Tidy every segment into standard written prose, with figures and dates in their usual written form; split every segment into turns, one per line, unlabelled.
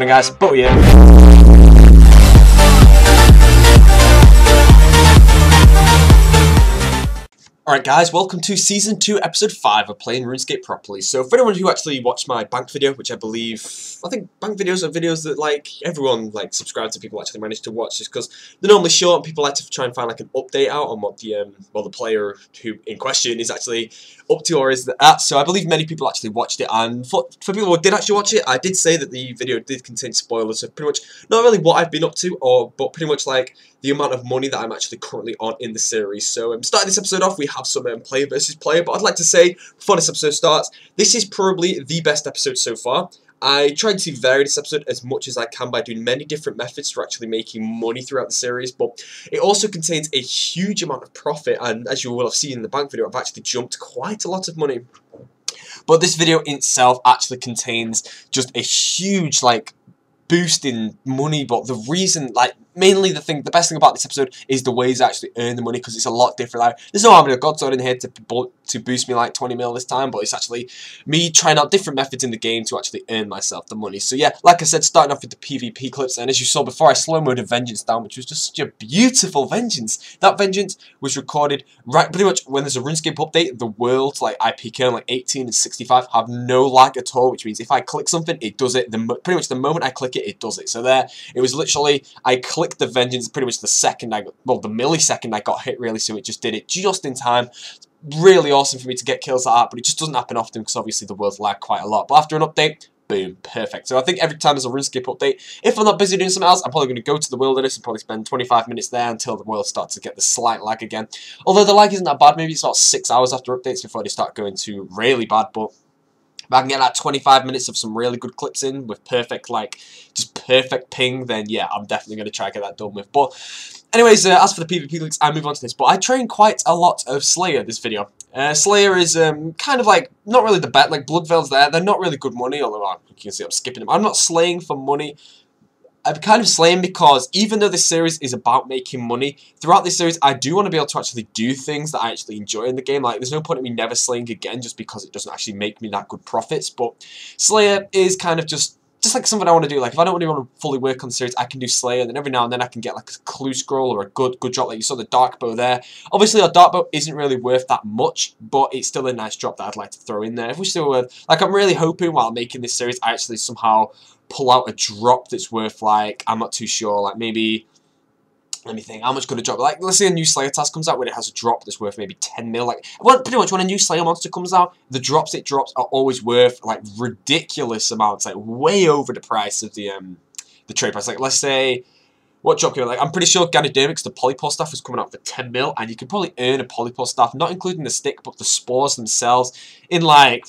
going on, guys? But yeah. Alright guys, welcome to Season 2, Episode 5 of Playing RuneScape Properly. So for anyone who actually watched my bank video, which I think bank videos are videos that like everyone like subscribed to people actually manage to watch, just because they're normally short and people like to try and find like an update out on what the player who in question is actually up to or is at. So I believe many people actually watched it, and for people who did actually watch it, I did say that the video did contain spoilers of pretty much not really what I've been up to, but pretty much like the amount of money that I'm actually currently on in the series. So starting this episode off, we have some player versus player, but I'd like to say before this episode starts, this is probably the best episode so far. I tried to vary this episode as much as I can by doing many different methods for actually making money throughout the series, but it also contains a huge amount of profit, and as you will have seen in the bank video, I've actually jumped quite a lot of money. But this video in itself actually contains just a huge like boost in money, but the reason, like, mainly the best thing about this episode is the ways I actually earn the money, because it's a lot different. Like, there's no Army of God Sword in here to boost me like 20 mil this time, but it's actually me trying out different methods in the game to actually earn myself the money. So yeah, like I said, starting off with the PvP clips, and as you saw before, I slow-moed a Vengeance down, which was just such a beautiful Vengeance. That Vengeance was recorded right pretty much when there's a RuneScape update. The world's like IP kernel like 18 and 65 have no lag at all, which means if I click something, it does it. Pretty much the moment I click it, it does it. So there, it was literally, I clicked the Vengeance pretty much the second the millisecond I got hit, really, so it just did it just in time. Really awesome for me to get kills like that, but it just doesn't happen often because obviously the world's lag quite a lot. But after an update, boom, perfect. So I think every time there's a RuneScape update, if I'm not busy doing something else, I'm probably going to go to the wilderness and probably spend 25 minutes there until the world starts to get the slight lag again. Although the lag isn't that bad, maybe it's about 6 hours after updates before they start going to really bad, but if I can get that 25 minutes of some really good clips in with perfect, like, just perfect ping, then yeah, I'm definitely going to try and get that done with. But anyways, as for the PvP clips, I move on to this. But I train quite a lot of Slayer this video. Slayer is kind of like, not really the bet, like Bloodveil's there. They're not really good money, although you can see I'm skipping them. I'm not slaying for money. I'm kind of slaying because even though this series is about making money, throughout this series I do want to be able to actually do things that I actually enjoy in the game. Like, there's no point in me never slaying again just because it doesn't actually make me that good profits. But Slayer is kind of just like something I want to do. Like, if I don't really want to fully work on the series, I can do Slayer, and then every now and then I can get like a clue scroll or a good drop. Like you saw the dark bow there. Obviously our dark bow isn't really worth that much, but it's still a nice drop that I'd like to throw in there. If we're still worth, like, I'm really hoping while making this series I actually somehow pull out a drop that's worth, like, I'm not too sure, like maybe, let me think, how much could a drop, like, let's say a new Slayer task comes out when it has a drop that's worth maybe 10 mil, like, well, pretty much when a new Slayer monster comes out, the drops it drops are always worth, like, ridiculous amounts, like, way over the price of the trade price. Like, let's say, what drop you like? I'm pretty sure Ganodermix, the Polypore staff, was coming out for 10 mil, and you could probably earn a Polypore staff, not including the stick, but the spores themselves, in like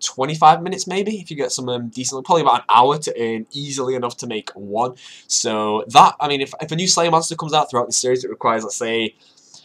25 minutes maybe, if you get some decent, probably about an hour to earn easily enough to make one. So that, I mean, if a new Slayer monster comes out throughout the series, it requires, let's say,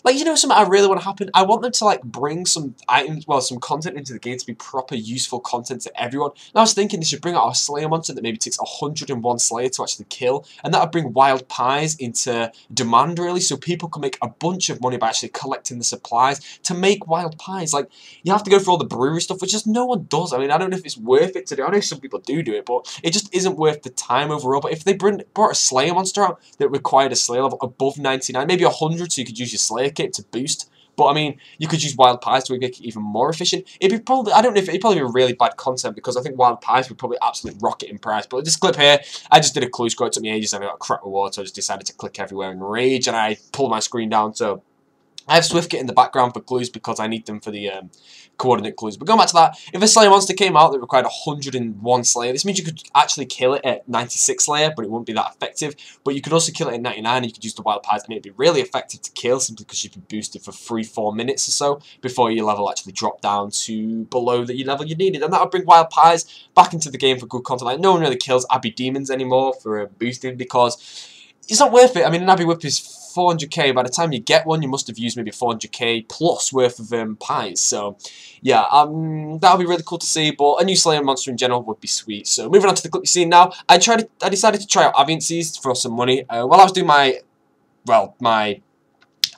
like, you know, something I really want to happen, I want them to, like, bring some items, well, some content into the game to be proper useful content to everyone. And I was thinking they should bring out a Slayer monster that maybe takes 101 Slayer to actually kill, and that would bring wild pies into demand, really, so people can make a bunch of money by actually collecting the supplies to make wild pies. Like, you have to go through all the brewery stuff, which just no one does. I mean, I don't know if it's worth it to do. I know some people do it, but it just isn't worth the time overall. But if they brought a Slayer monster out that required a Slayer level above 99, maybe 100, so you could use your Slayer kit to boost. But I mean, you could use wild pies to make it even more efficient. It'd be probably, I don't know if it'd probably be really bad content, because I think wild pies would probably absolutely rocket in price. But this clip here, I just did a clue scroll. It took me ages and I got a crap reward, so I just decided to click everywhere in rage, and I pulled my screen down. So I have SwiftKit in the background for clues because I need them for the coordinate clues. But going back to that, if a Slayer monster came out that required 101 Slayer, this means you could actually kill it at 96 Slayer, but it wouldn't be that effective. But you could also kill it at 99, and you could use the wild pies to make it be really effective to kill, simply because you'd be boosted for 3-4 minutes or so before your level actually dropped down to below the level you needed. And that would bring wild pies back into the game for good content. Like, no one really kills Abbey Demons anymore for boosting, because it's not worth it. I mean, an Abbey Whip is 400k. By the time you get one, you must have used maybe 400k plus worth of pies. So yeah, that would be really cool to see. But a new Slayer monster in general would be sweet. So moving on to the clip you're seeing now, I decided to try out Aviancies for some money. While I was doing my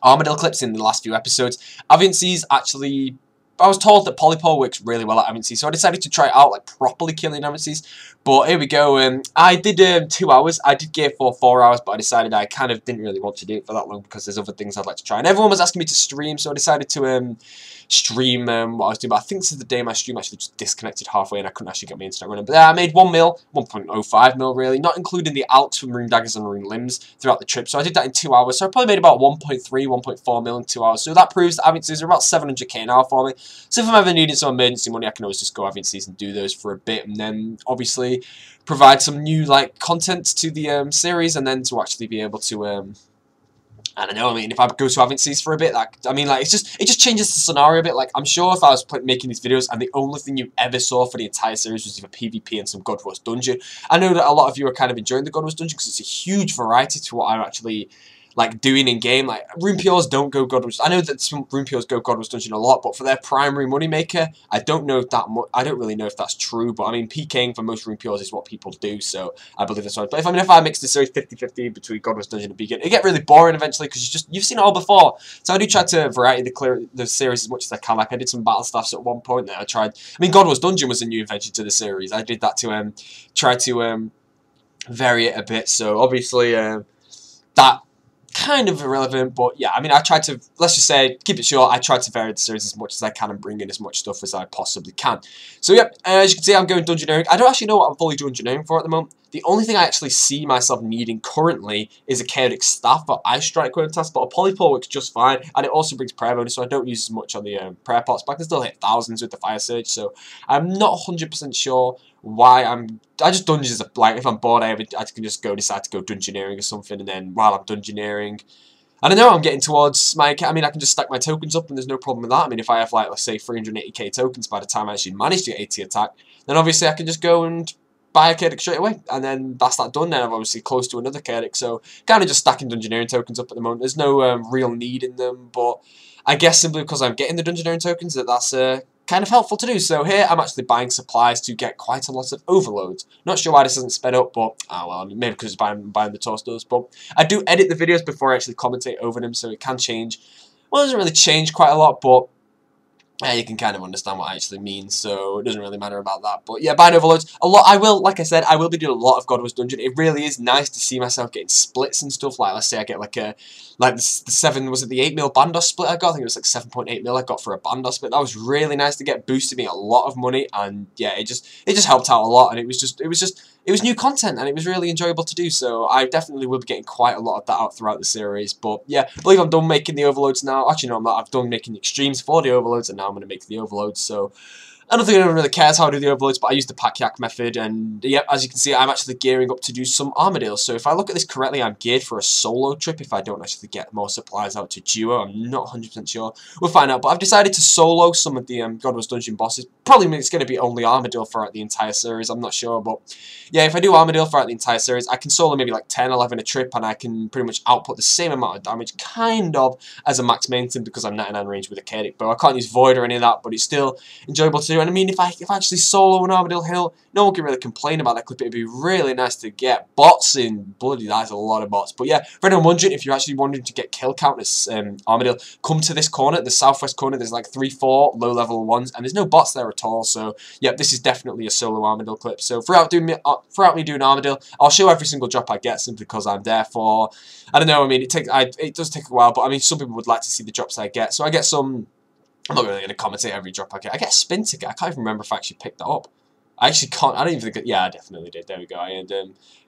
Armadillo clips in the last few episodes, Aviancies actually, I was told that Polypore works really well at Aviancies, so I decided to try it out, like properly killing Aviancies. But here we go. I did 2 hours. I did gear for 4 hours, but I decided I kind of didn't really want to do it for that long because there's other things I'd like to try. And everyone was asking me to stream, so I decided to stream what I was doing. But I think this is the day my stream actually just disconnected halfway and I couldn't actually get my internet running. But yeah, I made 1 mil, 1.05 mil really, not including the alts from Rune Daggers and Rune Limbs throughout the trip. So I did that in 2 hours. So I probably made about 1.3, 1.4 mil in 2 hours. So that proves that Avencies are about 700k now for me. So if I'm ever needing some emergency money, I can always just go Avencies and do those for a bit, and then obviously provide some new content to the series, and then to actually be able to I don't know. I mean, if I go to Avencies for a bit, it just changes the scenario a bit. Like, I'm sure if I was making these videos and the only thing you ever saw for the entire series was either PvP and some God Rush dungeon, I know that a lot of you are kind of enjoying the God Rush dungeon because it's a huge variety to what I'm actually doing in game. Like, Rune PRs don't go God Rush. I know that some Rune PRs go God Rush dungeon a lot, but for their primary moneymaker, I don't know that much. I don't really know if that's true, but I mean, PKing for most Rune PRs is what people do, so I believe that's right. But if I mix the series 50-50 between God Rush dungeon and PKing, it get really boring eventually because you've seen it all before. So I do try to variety the series as much as I can. Like, I did some battle staffs at one point that I tried. I mean, God Rush dungeon was a new invention to the series. I did that to try to vary it a bit. So obviously that kind of irrelevant, but yeah, I mean, I tried to, let's just say, keep it short, I tried to vary the series as much as I can and bring in as much stuff as I possibly can. So yeah, as you can see, I'm going dungeoneering. I don't actually know what I'm fully dungeoneering for at the moment. The only thing I actually see myself needing currently is a chaotic staff for Ice Strike Quote task, but a polypore works just fine, and it also brings prayer bonus, so I don't use as much on the prayer pots, but I can still hit thousands with the fire surge, so I'm not 100% sure why I just dungeons, like, if I'm bored, I can just decide to go dungeoneering or something, and then while I'm dungeoneering, I don't know, I'm getting towards I can just stack my tokens up and there's no problem with that. I mean, if I have, let's say 380k tokens by the time I actually manage to get 80 attack, then obviously I can just go and buy a Chaotic straight away, and then that's that done. Then I'm obviously close to another Chaotic, so kind of just stacking Dungeoneering tokens up at the moment. There's no real need in them, but I guess simply because I'm getting the Dungeoneering tokens that's kind of helpful to do. So here I'm actually buying supplies to get quite a lot of overloads. Not sure why this isn't sped up, but well, maybe because I'm buying the toasters. But I do edit the videos before I actually commentate over them, so it can change. Well, it doesn't really change quite a lot, but you can kind of understand what I actually mean, so it doesn't really matter about that. But yeah, buying overloads a lot. Like I said, I will be doing a lot of God Rush Dungeon. It really is nice to see myself getting splits and stuff. Like, let's say I get the 7, was it the 8 mil Bandos split I got? I think it was like 7.8 mil I got for a Bandos split. That was really nice to get, boosted me a lot of money, and yeah, it just helped out a lot, and it was new content, and it was really enjoyable to do, so I definitely will be getting quite a lot of that out throughout the series. But yeah, I believe I'm done making the overloads now. Actually, no, I'm not. I've done making the extremes for the overloads, and now I'm going to make the overloads, so I don't think anyone really cares how I do the overloads, but I use the pack yak method, and yep, as you can see, I'm actually gearing up to do some Armadale. So if I look at this correctly, I'm geared for a solo trip if I don't actually get more supplies out to duo. I'm not 100% sure. We'll find out, but I've decided to solo some of the God Rush Dungeon bosses. Probably it's going to be only Armadale throughout the entire series, I'm not sure, but yeah, if I do Armadale throughout the entire series, I can solo maybe like 10, 11 a trip, and I can pretty much output the same amount of damage, kind of, as a max maintain, because I'm 99 range with a Chaotic bow. I can't use Void or any of that, but it's still enjoyable to do. And I mean, if I actually solo an Armadale Hill, no one can really complain about that clip. It'd be really nice to get bots in. Bloody, that's a lot of bots. But yeah, for anyone wondering, if you're actually wanting to get kill count as Armadale, come to this corner, the southwest corner. There's like 3-4 low level ones, and there's no bots there at all. So yeah, this is definitely a solo Armadale clip. So throughout me doing Armadale, I'll show every single drop I get simply because I'm there for, I don't know, I mean, it does take a while, but I mean, some people would like to see the drops I get. So I get some, I'm not really going to commentate every drop I get. I get a spin ticket. I can't even remember if I actually picked that up. I actually can't. I don't even think. Yeah, I definitely did. There we go. I earned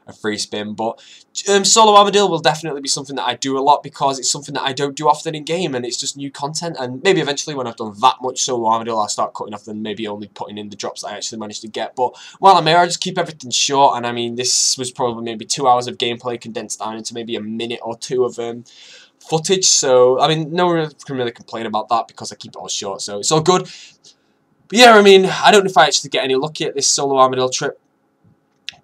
a free spin. But solo Armadale will definitely be something that I do a lot because it's something that I don't do often in game, and it's just new content. And maybe eventually, when I've done that much solo Armadale, I'll start cutting off and maybe only putting in the drops that I actually managed to get. But while I'm here, I just keep everything short. And I mean, this was probably maybe 2 hours of gameplay condensed down into maybe a minute or two of footage. So I mean, no one can really complain about that because I keep it all short. So it's all good. But yeah, I mean, I don't know if I actually get any lucky at this solo Armadale trip.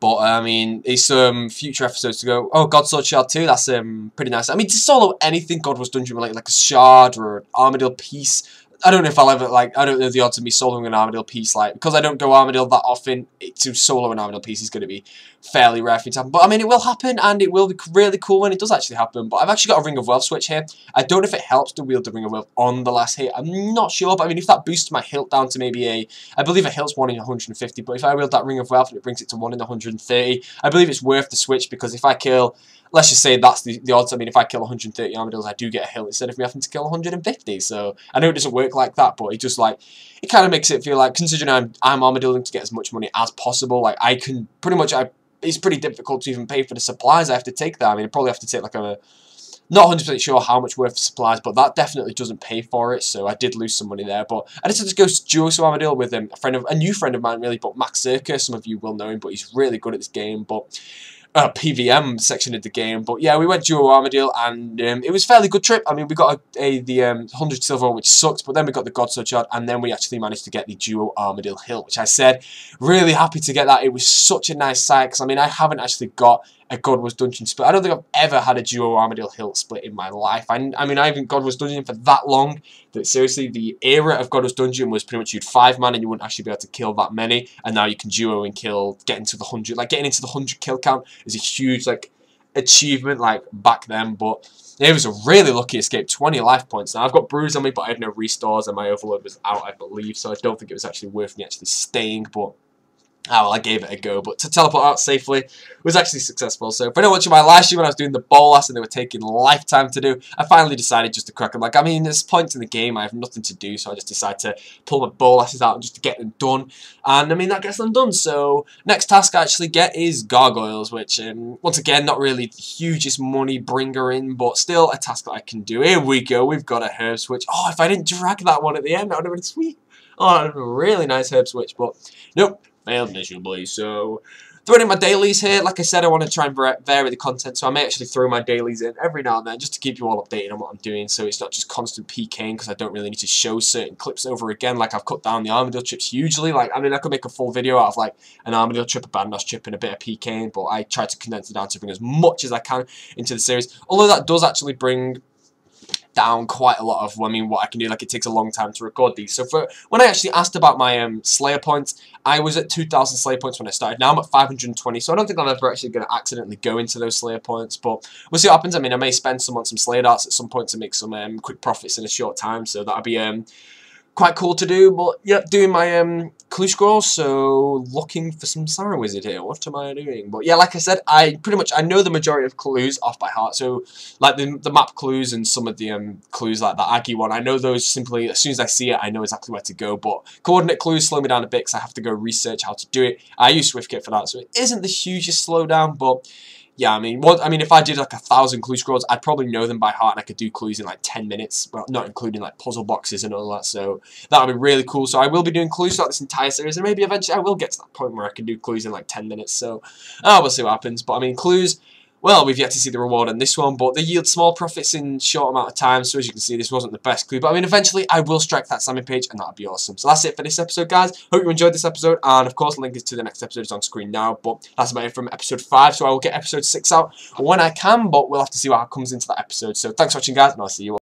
But, I mean, it's future episodes to go. Oh, God Sword Shard 2, that's pretty nice. I mean, to solo anything God Rush Dungeon related, like a Shard or an Armadale piece, I don't know if I'll ever, like, I don't know the odds of me soloing an Armadillo piece, like, because I don't go Armadillo that often, to solo an Armadillo piece is going to be fairly rare for it to happen. But, I mean, it will happen, and it will be really cool when it does actually happen. But I've actually got a Ring of Wealth switch here. I don't know if it helps to wield the Ring of Wealth on the last hit. I'm not sure, but, I mean, if that boosts my hilt down to maybe I believe a hilt's 1 in 150, but if I wield that Ring of Wealth and it brings it to 1 in 130, I believe it's worth the switch, because if I kill... Let's just say that's the odds. I mean, if I kill 130 armadillos, I do get a hilt instead of me having to kill 150. So I know it doesn't work like that, but it just like it kind of makes it feel like, considering I'm armadilloing to get as much money as possible, like I can pretty much it's pretty difficult to even pay for the supplies I have to take there. I mean, I probably have to take like not 100% sure how much worth of supplies, but that definitely doesn't pay for it, so I did lose some money there. But I decided to go duo some Armadillo with a new friend of mine, really, but Max Circus. Some of you will know him, but he's really good at this game. But PVM section of the game, but yeah, we went duo Armadillo, and it was a fairly good trip. I mean, we got the 100 silver, which sucked, but then we got the God Sword Shard, and then we actually managed to get the duo Armadillo hilt, which I said, really happy to get that. It was such a nice sight, because I mean, I haven't actually got a God Wars Dungeon split. I don't think I've ever had a duo Armadillo hilt split in my life. I mean, I haven't God Wars Dungeon for that long that seriously, the era of God Wars Dungeon was pretty much you'd 5-man and you wouldn't actually be able to kill that many, and now you can duo and kill, get into the 100. Like, getting into the 100 kill count is a huge, like, achievement, like, back then. But it was a really lucky escape, 20 life points. Now, I've got bruise on me, but I have no restores, and my overload was out, I believe, so I don't think it was actually worth me actually staying, but... oh, well, I gave it a go, but to teleport out safely was actually successful. So, if anyone watching my last year when I was doing the bolas and they were taking lifetime to do, I finally decided just to crack them. Like, I mean, there's points in the game, I have nothing to do, so I just decided to pull my bolasses out and just to get them done. And, I mean, that gets them done. So, next task I actually get is Gargoyles, which, once again, not really the hugest money bringer in, but still a task that I can do. Here we go, we've got a herb switch. Oh, if I didn't drag that one at the end, that would have been sweet. Oh, that would have been a really nice herb switch, but nope. Failed miserably. So, throwing in my dailies here. Like I said, I want to try and vary the content, so I may actually throw my dailies in every now and then just to keep you all updated on what I'm doing, so it's not just constant PKing, because I don't really need to show certain clips over again. Like, I've cut down the Armadillo trips hugely. Like, I mean, I could make a full video out of like an Armadillo trip, a Bandos trip, and a bit of PKing, but I try to condense it down to bring as much as I can into the series. Although that does actually bring down quite a lot of, I mean, what I can do. Like, it takes a long time to record these. So for when I actually asked about my Slayer points, I was at 2,000 Slayer points when I started. Now I'm at 520, so I don't think I'm ever actually going to accidentally go into those Slayer points, but we'll see what happens. I mean, I may spend some on some Slayer darts at some point to make some quick profits in a short time, so that'll be quite cool to do. But yep, doing my clue scroll, so looking for some Siren Wizard here. What am I doing? But yeah, like I said, I know the majority of clues off by heart. So like the map clues and some of the clues like that Aggie one, I know those simply as soon as I see it, I know exactly where to go. But coordinate clues slow me down a bit because I have to go research how to do it. I use SwiftKit for that, so it isn't the hugest slowdown, but yeah, I mean, if I did like 1,000 clue scrolls, I'd probably know them by heart, and I could do clues in like 10 minutes, well, not including like puzzle boxes and all that, so that would be really cool. So I will be doing clues throughout this entire series, and maybe eventually I will get to that point where I can do clues in like 10 minutes, so we'll see what happens. But I mean, clues, well, we've yet to see the reward on this one, but they yield small profits in short amount of time, so as you can see, this wasn't the best clue, but I mean, eventually I will strike that salmon page, and that would be awesome. So that's it for this episode, guys. Hope you enjoyed this episode, and of course, the link is to the next episode is on screen now, but that's about it from episode 5, so I will get episode 6 out when I can, but we'll have to see what comes into that episode. So thanks for watching, guys, and I'll see you all.